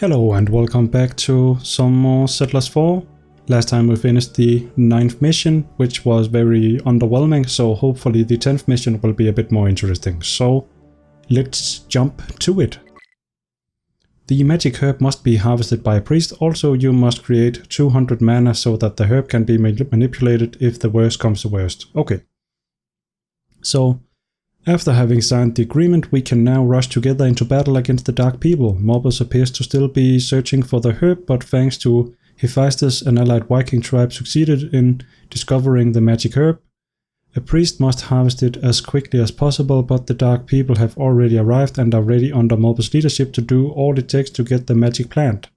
Hello and welcome back to some more Settlers 4. Last time we finished the 9th mission, which was very underwhelming, so hopefully the 10th mission will be a bit more interesting. So let's jump to it. The magic herb must be harvested by a priest. Also, you must create 200 mana so that the herb can be manipulated if the worst comes to worst. Okay. So after having signed the agreement, we can now rush together into battle against the Dark People. Morbus appears to still be searching for the herb, but thanks to Hephaestus, an allied Viking tribe succeeded in discovering the magic herb. A priest must harvest it as quickly as possible, but the Dark People have already arrived and are ready under Morbus' leadership to do all it takes to get the magic plant.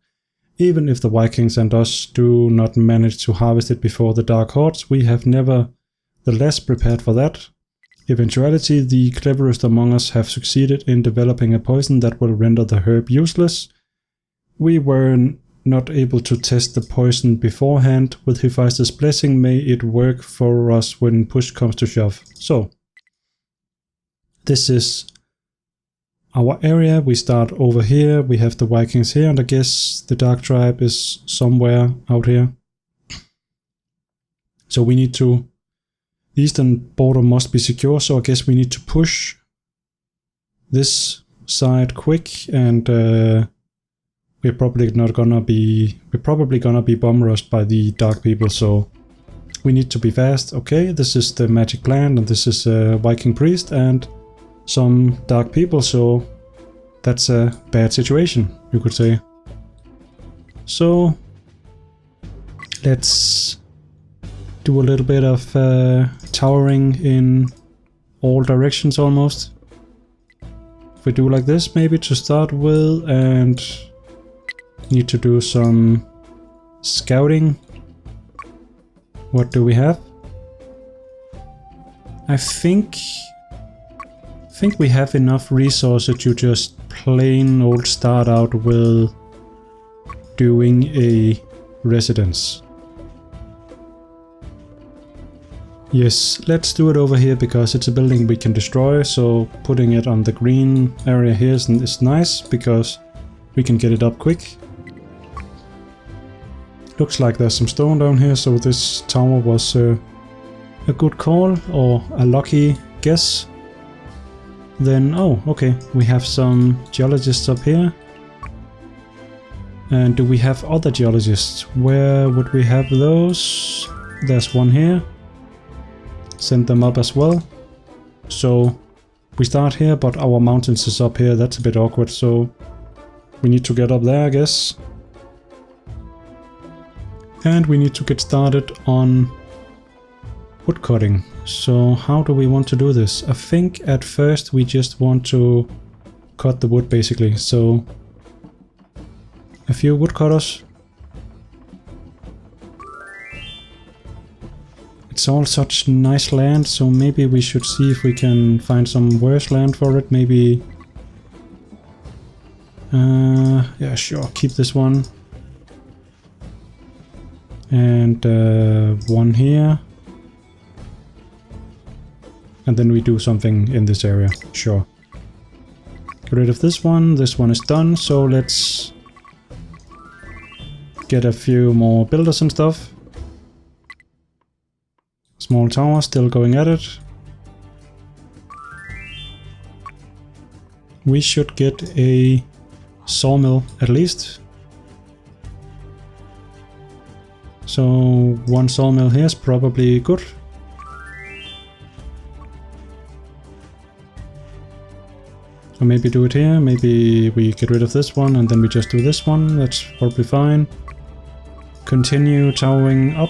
Even if the Vikings and us do not manage to harvest it before the Dark Hordes, we have nevertheless prepared for that eventuality. The cleverest among us have succeeded in developing a poison that will render the herb useless. We were not able to test the poison beforehand. With Hephaestus' blessing, may it work for us when push comes to shove. So, this is our area. We start over here. We have the Vikings here, and I guess the Dark Tribe is somewhere out here. So we need to... The eastern border must be secure, so I guess we need to push this side quick, and we're probably gonna be bomb rushed by the Dark People, so we need to be fast. Okay, this is the magic plant, and this is a Viking priest and some Dark People, so that's a bad situation, you could say. So let's do a little bit of towering in all directions almost. If we do like this maybe to start with, and need to do some scouting. What do we have? I think we have enough resources to just plain old start out with doing a residence. Yes, let's do it over here because it's a building we can destroy, so putting it on the green area here is nice because we can get it up quick. Looks like there's some stone down here, so this tower was a good call, or a lucky guess. Then, oh, okay, we have some geologists up here. And do we have other geologists? Where would we have those? There's one here. Send them up as well. So we start here, but our mountains is up here. That's a bit awkward, so we need to get up there, I guess. And we need to get started on wood cutting. So how do we want to do this? I think at first we just want to cut the wood basically. So a few woodcutters. It's all such nice land, so maybe we should see if we can find some worse land for it. Maybe... yeah, sure, keep this one. And one here. And then we do something in this area, sure. Get rid of this one is done, so let's get a few more builders and stuff. Small tower, still going at it. We should get a sawmill at least. So one sawmill here is probably good. So maybe do it here, maybe we get rid of this one and then we just do this one, that's probably fine. Continue towering up.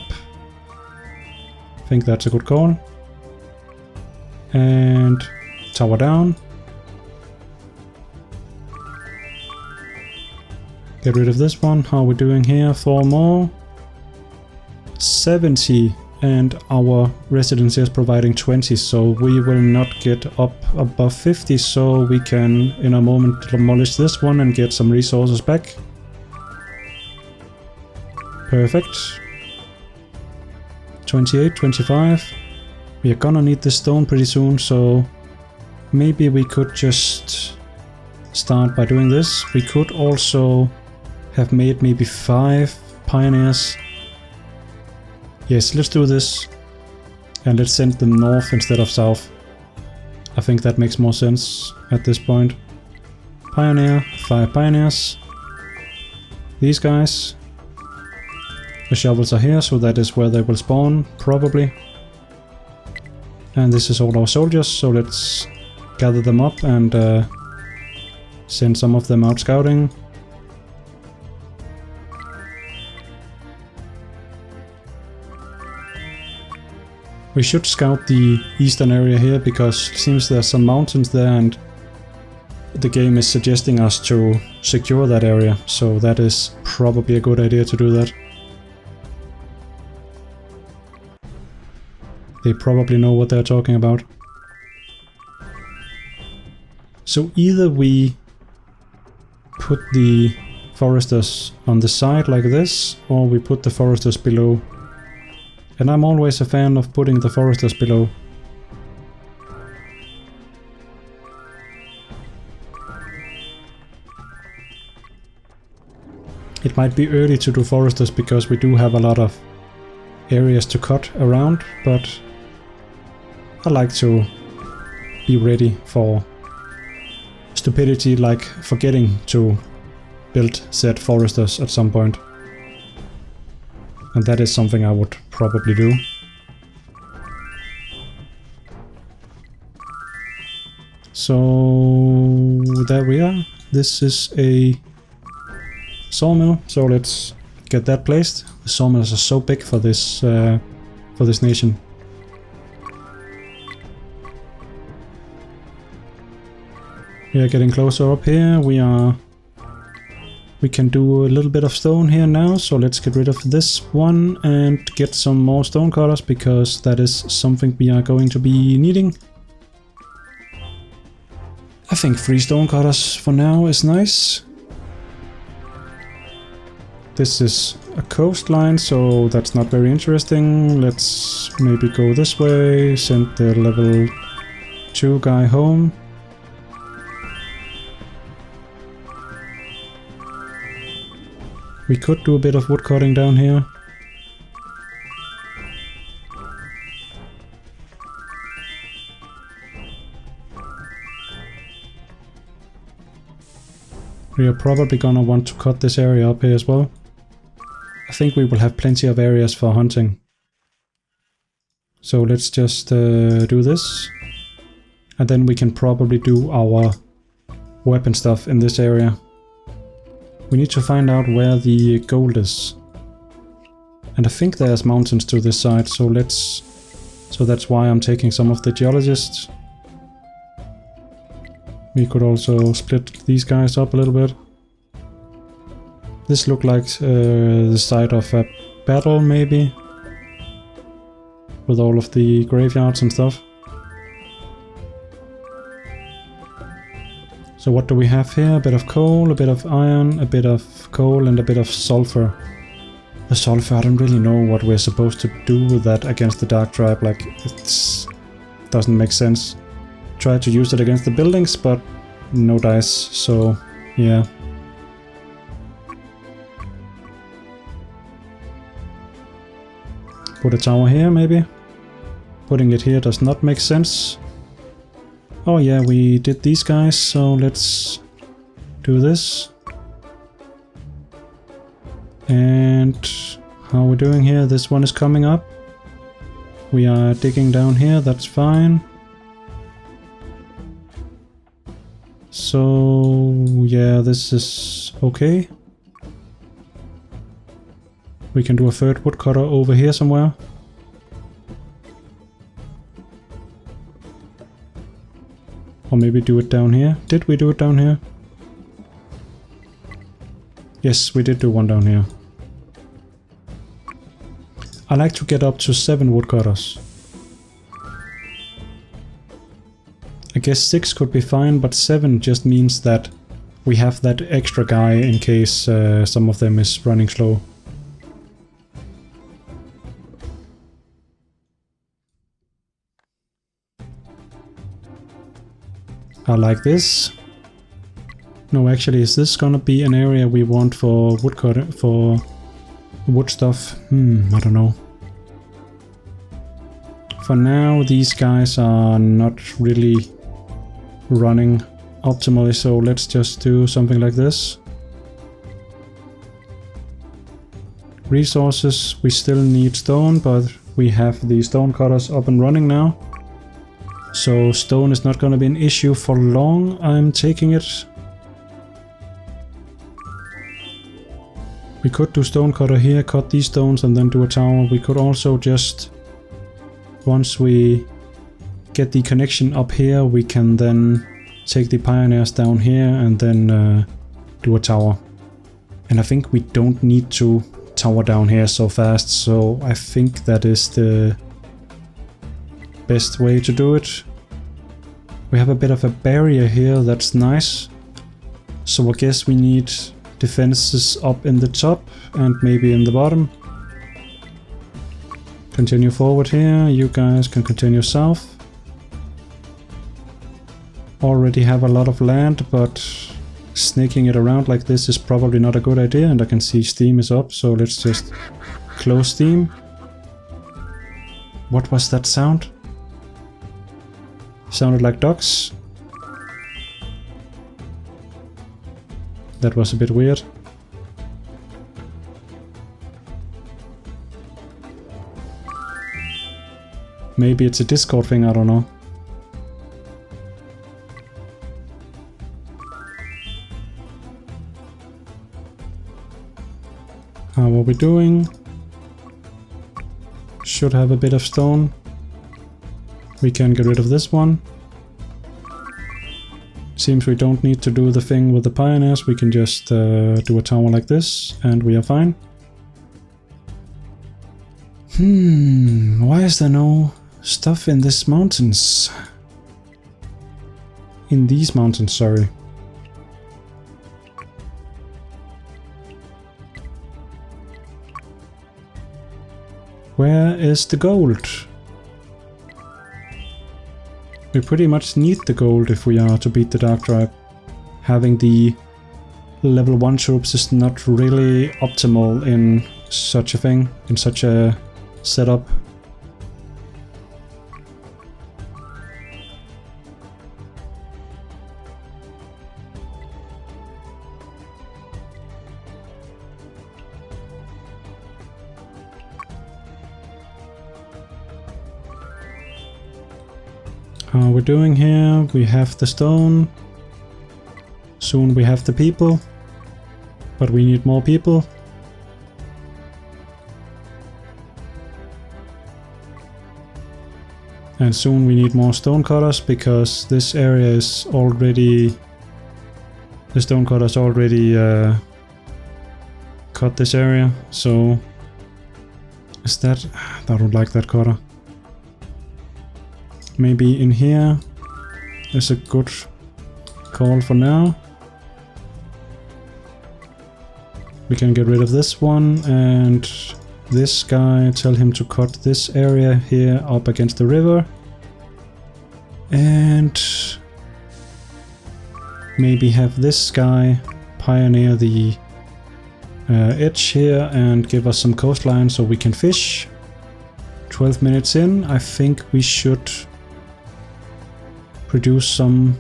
I think that's a good call. And tower down. Get rid of this one. How are we doing here? 4 more. 70, and our residence is providing 20, so we will not get up above 50, so we can in a moment demolish this one and get some resources back. Perfect. 28, 25. We are gonna need this stone pretty soon, so maybe we could just start by doing this. We could also have made maybe 5 pioneers. Yes, let's do this. And let's send them north instead of south. I think that makes more sense at this point. Pioneer, 5 pioneers. These guys. The shovels are here, so that is where they will spawn, probably. And this is all our soldiers, so let's gather them up and send some of them out scouting. We should scout the eastern area here, because it seems there's some mountains there and the game is suggesting us to secure that area, so that is probably a good idea to do that. They probably know what they're talking about. So either we put the foresters on the side like this, or we put the foresters below. And I'm always a fan of putting the foresters below. It might be early to do foresters because we do have a lot of areas to cut around, but I like to be ready for stupidity like forgetting to build said foresters at some point. And that is something I would probably do. So there we are. This is a sawmill, so let's get that placed. The sawmills are so big for this nation. We are getting closer up here. We can do a little bit of stone here now, so let's get rid of this one and get some more stone cutters, because that is something we are going to be needing. I think 3 stone cutters for now is nice. This is a coastline, so that's not very interesting. Let's maybe go this way, send the level 2 guy home. We could do a bit of wood cutting down here. We are probably gonna want to cut this area up here as well. I think we will have plenty of areas for hunting. So let's just do this. And then we can probably do our weapon stuff in this area. We need to find out where the gold is. And I think there's mountains to this side, so that's why I'm taking some of the geologists. We could also split these guys up a little bit. This looked like the site of a battle, maybe. With all of the graveyards and stuff. So what do we have here? A bit of coal, a bit of iron, a bit of coal, and a bit of sulfur. The sulfur, I don't really know what we're supposed to do with that against the Dark Tribe. Like, it doesn't make sense. Try to use it against the buildings, but no dice, so yeah. Put a tower here, maybe? Putting it here does not make sense. Oh yeah, we did these guys, so let's do this. And how are we doing here? This one is coming up. We are digging down here, that's fine. So yeah, this is okay. We can do a third woodcutter over here somewhere. Or maybe do it down here. Did we do it down here? Yes, we did do one down here. I like to get up to 7 woodcutters. I guess 6 could be fine, but 7 just means that we have that extra guy in case some of them is running slow. I like this. No, actually, is this gonna be an area we want for woodcut, for wood stuff? I don't know. For now, these guys are not really running optimally, so let's just do something like this. Resources, we still need stone, but we have the stone cutters up and running now. So stone is not gonna be an issue for long, I'm taking it. We could do stone cutter here, cut these stones and then do a tower. We could also just, once we get the connection up here, we can then take the pioneers down here and then do a tower. And I think we don't need to tower down here so fast, so I think that is the best way to do it. We have a bit of a barrier here, that's nice. So I guess we need defenses up in the top and maybe in the bottom. Continue forward here, you guys can continue south. Already have a lot of land, but snaking it around like this is probably not a good idea, and I can see Steam is up, so let's just close Steam. What was that sound? Sounded like ducks. That was a bit weird. Maybe it's a Discord thing, I don't know. How are we doing? Should have a bit of stone. We can get rid of this one. Seems we don't need to do the thing with the pioneers, we can just do a tower like this and we are fine. Why is there no stuff in these mountains? In these mountains, sorry. Where is the gold? We pretty much need the gold if we are to beat the Dark Tribe. Having the level 1 troops is not really optimal in such a thing, in such a setup. How are we doing here? We have the stone. Soon we have the people. But we need more people. And soon we need more stone cutters, because this area is already... The stone cutters already cut this area, so... Is that... I don't like that cutter. Maybe in here is a good call for now. We can get rid of this one and this guy, tell him to cut this area here up against the river. And maybe have this guy pioneer the edge here and give us some coastline so we can fish. 12 minutes in, I think we should produce some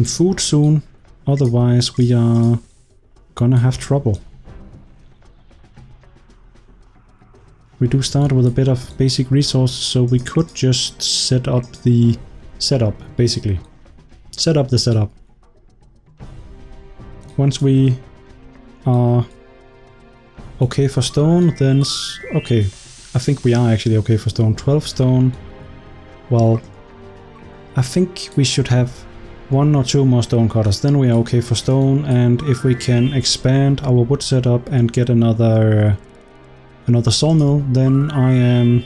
food soon, otherwise we are gonna have trouble. We do start with a bit of basic resources, so we could just set up the setup, basically. Set up the setup. Once we are okay for stone, then okay. I think we are actually okay for stone. 12 stone. Well, I think we should have 1 or 2 more stone cutters, then we are okay for stone, and if we can expand our wood setup and get another sawmill, then I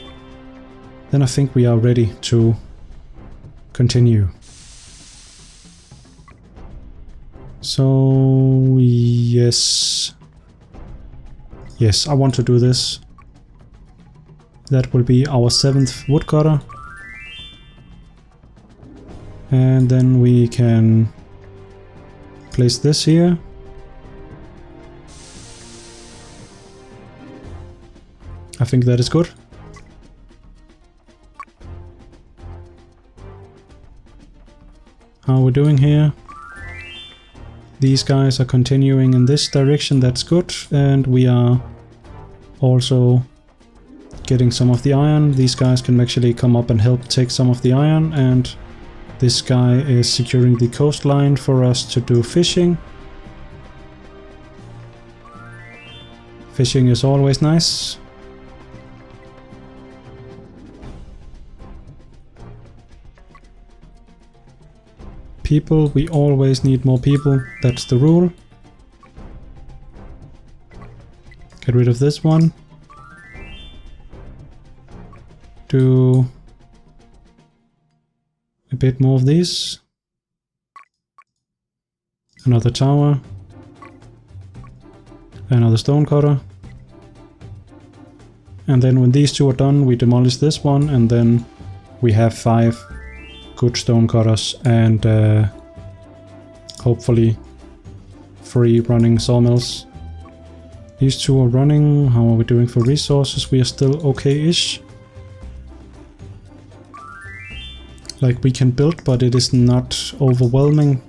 think we are ready to continue. So yes, I want to do this. That will be our 7th woodcutter. And then we can place this here. I think that is good. How are we doing here? These guys are continuing in this direction, that's good. And we are also getting some of the iron. These guys can actually come up and help take some of the iron, and this guy is securing the coastline for us to do fishing. Fishing is always nice. People, we always need more people, that's the rule. Get rid of this one. Do a bit more of these. Another tower. Another stone cutter. And then when these two are done, we demolish this one, and then we have 5 good stone cutters and hopefully 3 running sawmills. These 2 are running. How are we doing for resources? We are still okay-ish. Like, we can build, but it is not overwhelming.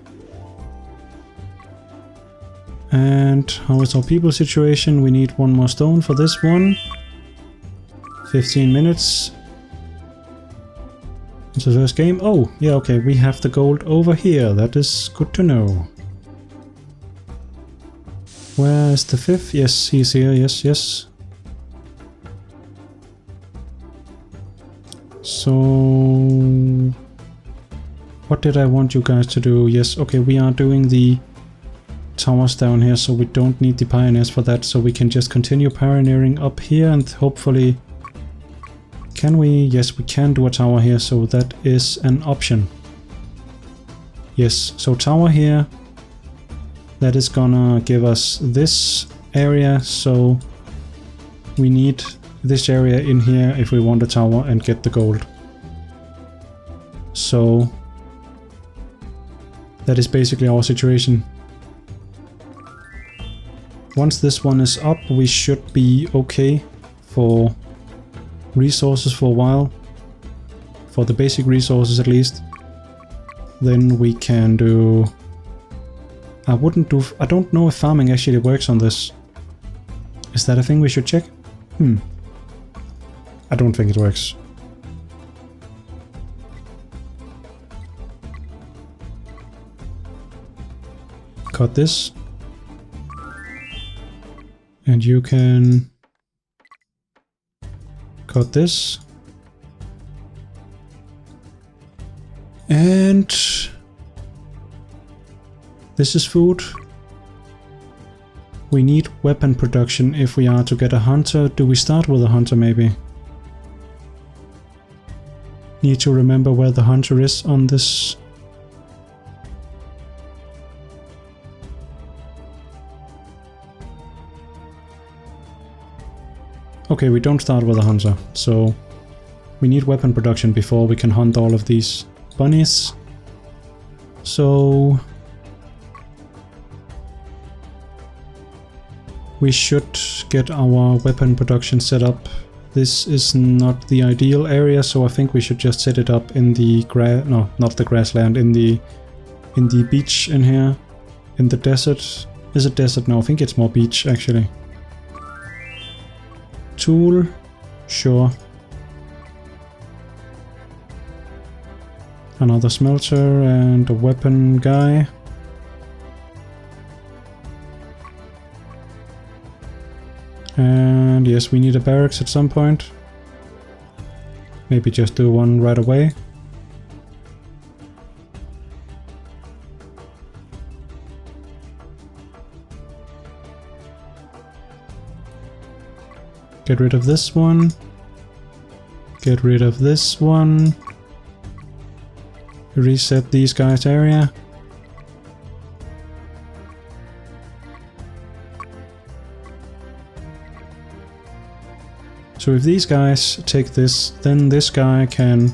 And how is our people situation? We need 1 more stone for this one. 15 minutes. It's the first game. Oh, yeah, okay, we have the gold over here. That is good to know. Where is the 5th? Yes, he's here. Yes, yes. So, what did I want you guys to do? Yes, okay, we are doing the towers down here, so we don't need the pioneers for that, so we can just continue pioneering up here and hopefully... Can we? Yes, we can do a tower here, so that is an option. Yes, so tower here. That is gonna give us this area, so we need this area in here if we want a tower and get the gold. So that is basically our situation. Once this one is up, we should be okay for resources for a while, for the basic resources at least. Then we can do... I don't know if farming actually works on this. Is that a thing we should check? I don't think it works. Cut this. And you can cut this. And this is food. We need weapon production if we are to get a hunter. Do we start with a hunter maybe? Need to remember where the hunter is on this. Okay, we don't start with a hunter, so we need weapon production before we can hunt all of these bunnies. So we should get our weapon production set up. This is not the ideal area, so I think we should just set it up in the no, not the grassland, in the beach in here, in the desert. Is it desert? No, I think it's more beach actually. Tool, sure. Another smelter and a weapon guy. And yes, we need a barracks at some point. Maybe just do one right away. Get rid of this one. Get rid of this one. Reset these guys' area. So if these guys take this, then this guy can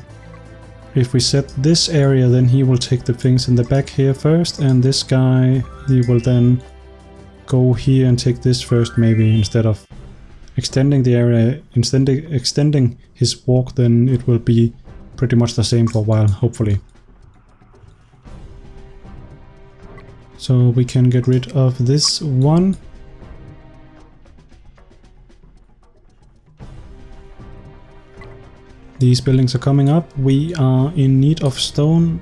if we set this area, then he will take the things in the back here first, and this guy, he will then go here and take this first, maybe, instead of extending the area, extending his walk, then it will be pretty much the same for a while, hopefully. So we can get rid of this one. These buildings are coming up. We are in need of stone,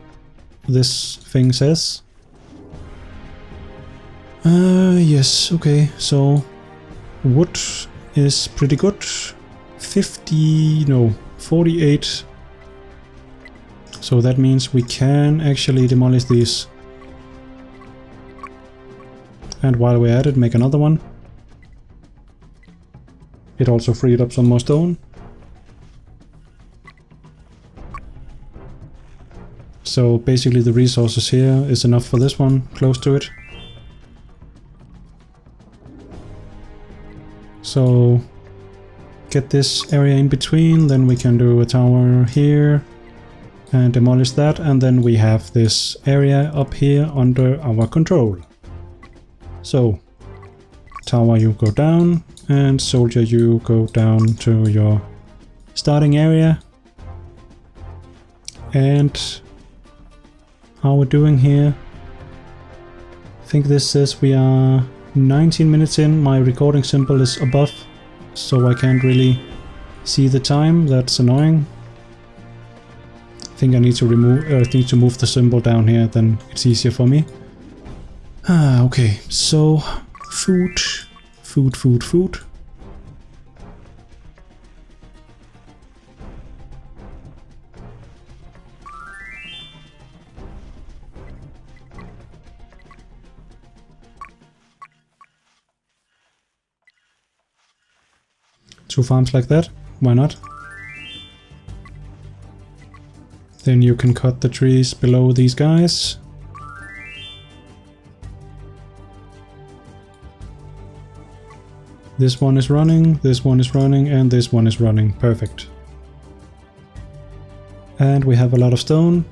this thing says. Yes, okay, so wood is pretty good. 48. So that means we can actually demolish these. And while we're at it, make another one. It also freed up some more stone. So basically the resources here is enough for this one, close to it. So get this area in between, then we can do a tower here and demolish that, and then we have this area up here under our control. So tower, you go down, and soldier, you go down to your starting area. And how we're doing here, I think this says we are 19 minutes in. My recording symbol is above, so I can't really see the time. That's annoying. I think I need to move the symbol down here, then it's easier for me. Okay, so food. 2 farms like that, why not? Then you can cut the trees below these guys. This one is running, this one is running, and this one is running. Perfect. And we have a lot of stone.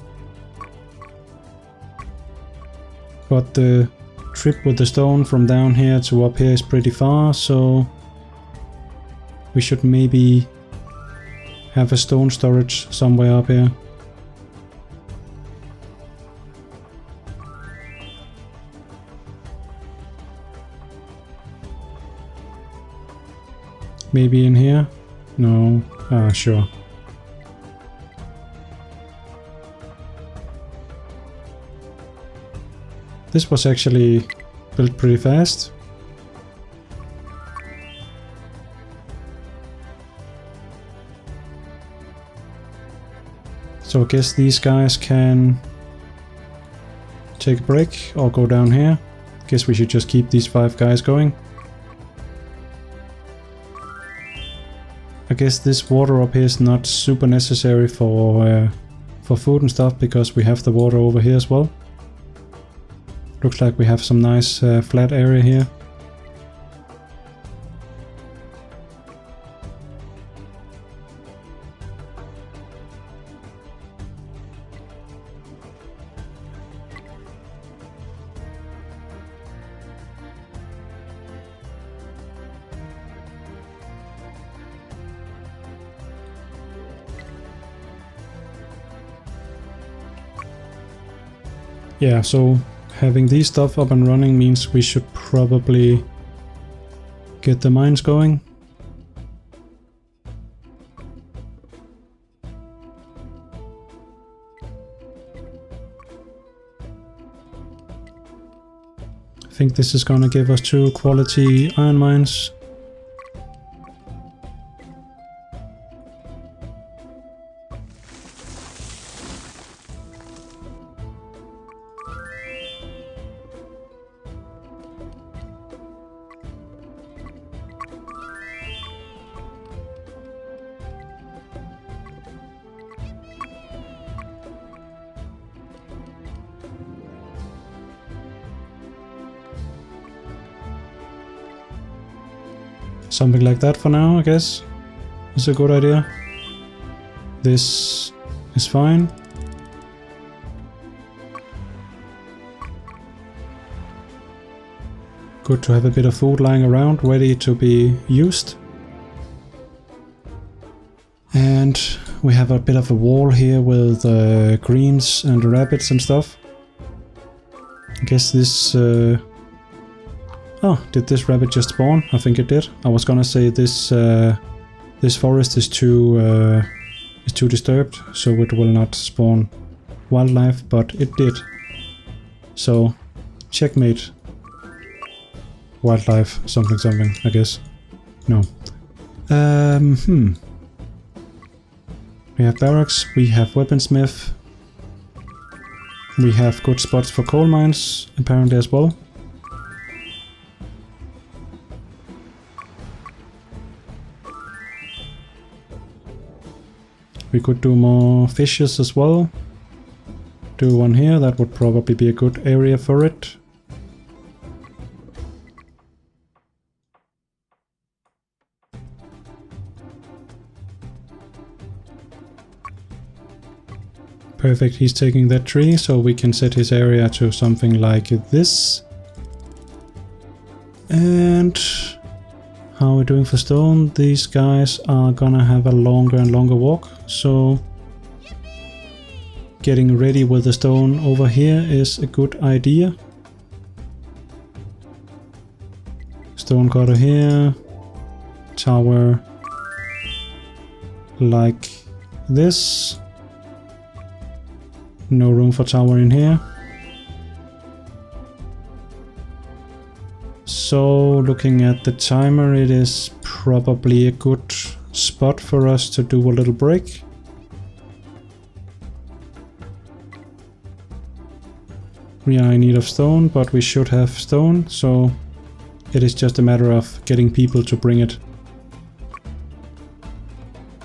But the trip with the stone from down here to up here is pretty far, so we should maybe have a stone storage somewhere up here. Maybe in here? No. Sure. This was actually built pretty fast. So I guess these guys can take a break or go down here. Guess we should just keep these 5 guys going. I guess this water up here is not super necessary for food and stuff, because we have the water over here as well. Looks like we have some nice flat area here. Yeah, so having these stuff up and running means we should probably get the mines going. I think this is gonna give us 2 quality iron mines. Something like that for now, I guess. Is a good idea. This is fine. Good to have a bit of food lying around, ready to be used. And we have a bit of a wall here with greens and rabbits and stuff. I guess this... Oh, did this rabbit just spawn? I think it did. I was gonna say this this forest is too disturbed, so it will not spawn wildlife, but it did. So, checkmate. Wildlife, something, I guess. No. We have barracks, we have weaponsmith. We have good spots for coal mines, apparently as well. We could do more fishes as well. Do one here, that would probably be a good area for it. Perfect, he's taking that tree, so we can set his area to something like this. And how are we doing for stone? These guys are gonna have a longer and longer walk, so getting ready with the stone over here is a good idea. Stone cutter here, tower like this. No room for tower in here. So looking at the timer, it is probably a good spot for us to do a little break. We are in need of stone, but we should have stone, so it is just a matter of getting people to bring it.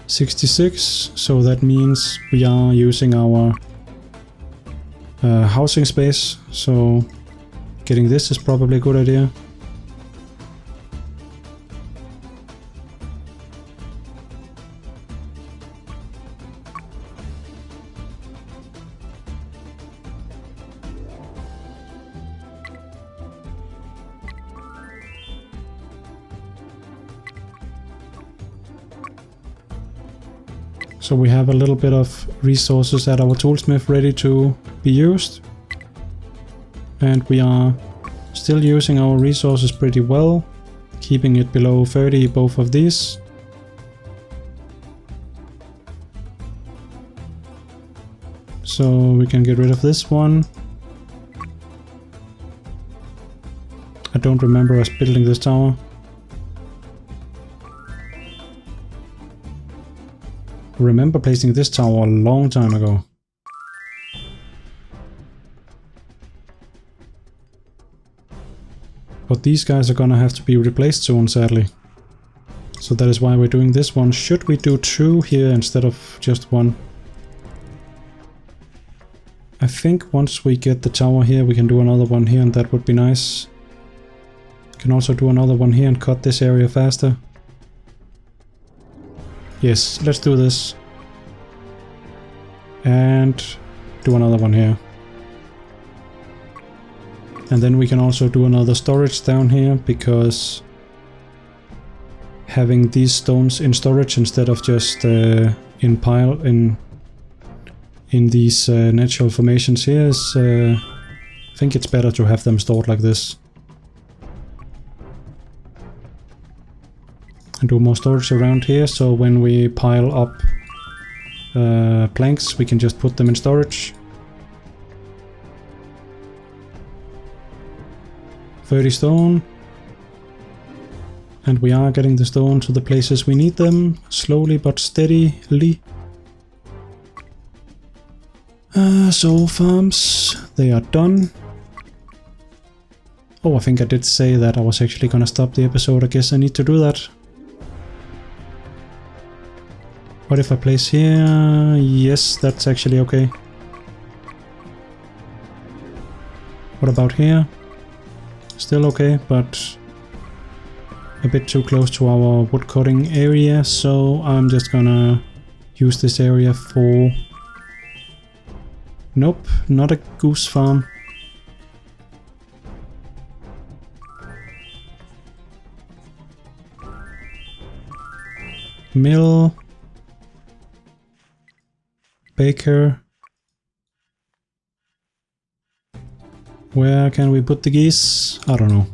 66, so that means we are using our housing space, so getting this is probably a good idea. So we have a little bit of resources at our toolsmith ready to be used. And we are still using our resources pretty well, keeping it below 30, both of these. So we can get rid of this one. I don't remember us building this tower. I remember placing this tower a long time ago. But these guys are gonna have to be replaced soon, sadly. So that is why we're doing this one. Should we do 2 here instead of just 1? I think once we get the tower here, we can do another one here, and that would be nice. Can also do another one here and cut this area faster. Yes, let's do this. And do another one here. And then we can also do another storage down here, because having these stones in storage instead of just in pile in these natural formations here is, I think it's better to have them stored like this. And do more storage around here, so when we pile up planks, we can just put them in storage. 30 stone. And we are getting the stone to the places we need them, slowly but steadily. So farms, they are done. Oh, I think I did say that I was actually gonna stop the episode. I guess I need to do that. What if I place here? Yes, that's actually okay. What about here? Still okay, but a bit too close to our woodcutting area, so I'm just gonna use this area for... Nope, not a goose farm. Mill. Baker. Where can we put the geese? I don't know.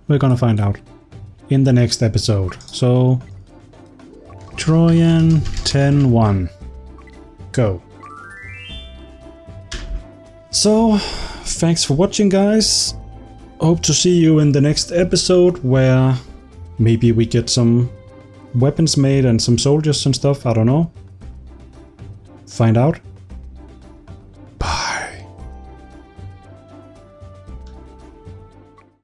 We're gonna find out in the next episode. So, Trojan 10-1. Go. So, thanks for watching, guys. Hope to see you in the next episode where maybe we get some weapons made and some soldiers and stuff. I don't know. Find out.